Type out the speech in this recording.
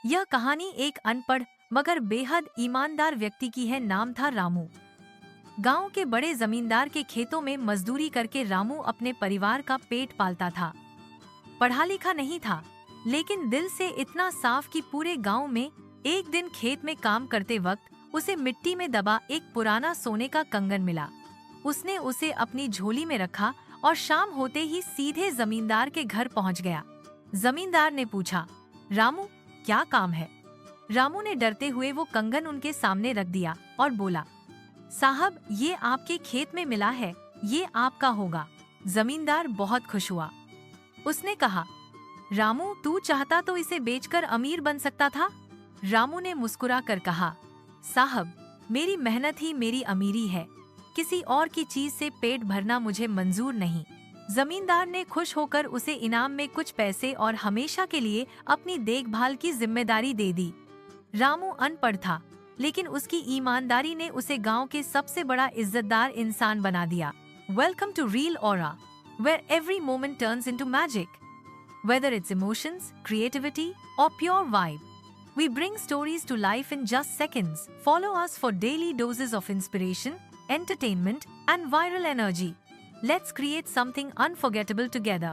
यह कहानी एक अनपढ़ मगर बेहद ईमानदार व्यक्ति की है। नाम था रामू। गांव के बड़े जमींदार के खेतों में मजदूरी करके रामू अपने परिवार का पेट पालता था। पढ़ा लिखा नहीं था, लेकिन दिल से इतना साफ कि पूरे गांव में एक दिन खेत में काम करते वक्त उसे मिट्टी में दबा एक पुराना सोने का कंगन मिला। उसने उसे अपनी झोली में रखा और शाम होते ही सीधे जमींदार के घर पहुंच गया। जमींदार ने पूछा, रामू क्या काम है? रामू ने डरते हुए वो कंगन उनके सामने रख दिया और बोला, साहब ये आपके खेत में मिला है, ये आपका होगा। जमींदार बहुत खुश हुआ। उसने कहा, रामू तू चाहता तो इसे बेचकर अमीर बन सकता था। रामू ने मुस्कुरा कर कहा, साहब मेरी मेहनत ही मेरी अमीरी है, किसी और की चीज से पेट भरना मुझे मंजूर नहीं। जमींदार ने खुश होकर उसे इनाम में कुछ पैसे और हमेशा के लिए अपनी देखभाल की जिम्मेदारी दे दी। रामू अनपढ़ था, लेकिन उसकी ईमानदारी ने उसे गांव के सबसे बड़ा इज्जतदार इंसान बना दिया। Welcome to real aura, where every moment turns into magic. Whether it's emotions, creativity, or pure vibe, we bring stories to life in just seconds. Follow us for daily doses of inspiration, entertainment, and viral energy. Let's create something unforgettable together.